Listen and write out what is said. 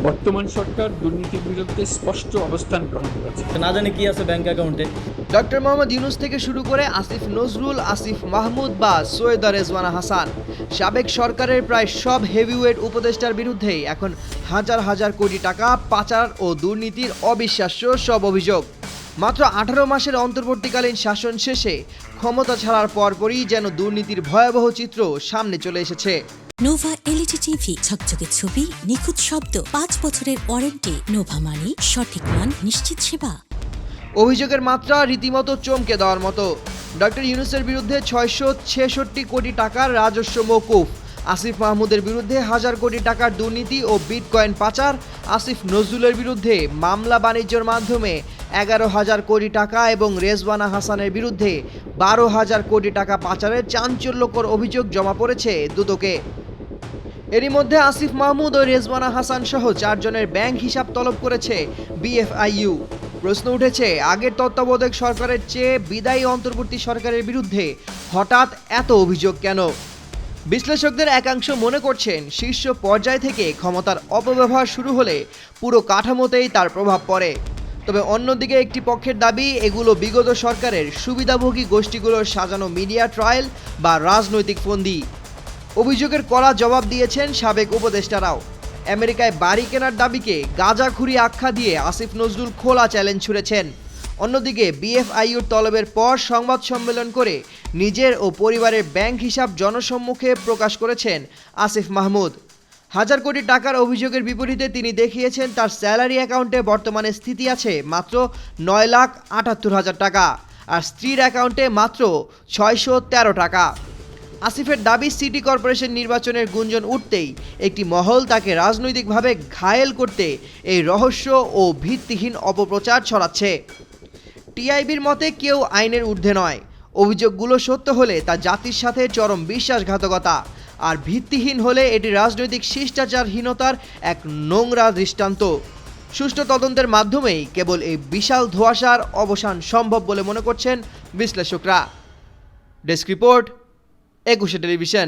বর্তমান সরকার দুর্নীতির বিরুদ্ধে স্পষ্ট অবস্থান গ্রহণ করেছে। না জানি কি আছে ব্যাংক অ্যাকাউন্টে। ডক্টর মোহাম্মদ ইউনূস থেকে শুরু করে আসিফ নজরুল, আসিফ মাহমুদ বা সৈয়দা রেজওয়ানা হাসান, সাবেক সরকারের প্রায় সব হেভিওয়েট উপদেষ্টার বিরুদ্ধেই এখন হাজার হাজার কোটি টাকা পাচার ও দুর্নীতির অবিশ্বাস্য সব অভিযোগ। মাত্র 18 মাসের অন্তর্বর্তীকালীন শাসন শেষে ক্ষমতা ছাড়ার পরপরই যেন দুর্নীতির ভয়াবহ চিত্র সামনে চলে এসেছে। নোভা এলইডি টিভি, ঝকঝকে ছবি, নিখুঁত শব্দ, 5 বছরের ওয়ারেন্টি। নোভা মানি সঠিক মান, নিশ্চিত সেবা। অভিযোগের মাত্রা রীতিমতো চমকে দেওয়ার মতো। ডক্টর ইউনূসের বিরুদ্ধে 666 কোটি টাকার রাজস্ব মওকুফ, আসিফ মাহমুদের বিরুদ্ধে হাজার কোটি টাকার দুর্নীতি ও বিটকয়েন পাচার, আসিফ নজরুলের বিরুদ্ধে মামলা বাণিজ্যের মাধ্যমে 11,000 কোটি টাকা এবং রেজওয়ানা হাসানের বিরুদ্ধে 12,000 কোটি টাকা পাচারের চাঞ্চল্যকর অভিযোগ জমা পড়েছে দুদকে। এরই মধ্যে আসিফ মাহমুদ ও রেজওয়ানা হাসান সহ 4 জনের ব্যাংক হিসাব তলব করেছে বিএফআইইউ। প্রশ্ন উঠেছে, আগের তত্ত্বাবধায়ক সরকারের চেয়ে বিদায়ী অন্তর্বর্তী সরকারের বিরুদ্ধে হঠাৎ এত অভিযোগ কেন? বিশ্লেষকদের একাংশ মনে করছেন, শীর্ষ পর্যায় থেকে ক্ষমতার অপব্যবহার শুরু হলে পুরো কাঠামোতেই তার প্রভাব পড়ে। তবে অন্যদিকে একটি পক্ষের দাবি, এগুলো বিগত সরকারের সুবিধাভোগী গোষ্ঠীগুলোর সাজানো মিডিয়া ট্রায়াল বা রাজনৈতিক ফন্দি। অভিযোগের কড়া জবাব দিয়েছেন সাবেক উপদেষ্টারাও। আমেরিকায় বাড়ি কেনার দাবিকে গাঁজাখুরি আখ্যা দিয়ে আসিফ নজরুল খোলা চ্যালেঞ্জ ছুড়েছেন। অন্যদিকে বিএফআইইউর তলবের পর সংবাদ সম্মেলন করে নিজের ও পরিবারের ব্যাংক হিসাব জনসম্মুখে প্রকাশ করেছেন আসিফ মাহমুদ। হাজার কোটি টাকার অভিযোগের বিপরীতে তিনি দেখিয়েছেন তার স্যালারি অ্যাকাউন্টে বর্তমানে স্থিতি আছে মাত্র 9,78,000 টাকা, আর স্ত্রীর অ্যাকাউন্টে মাত্র 613 টাকা। আসিফের দাবি, সিটি কর্পোরেশন নির্বাচনের গুঞ্জন উঠতেই একটি মহল তাকে রাজনৈতিকভাবে ঘায়েল করতে এই রহস্য ও ভিত্তিহীন অপপ্রচার ছড়াচ্ছে। টিআইবির মতে কেউ আইনের ঊর্ধ্বে নয়। অভিযোগগুলো সত্য হলে তা জাতির সাথে চরম বিশ্বাসঘাতকতা, আর ভিত্তিহীন হলে এটি রাজনৈতিক শিষ্টাচারহীনতার এক নোংরা দৃষ্টান্ত। সুষ্ঠু তদন্তের মাধ্যমেই কেবল এই বিশাল ধোঁয়াশার অবসান সম্ভব বলে মনে করছেন বিশ্লেষকরা। Desk report, 21 television.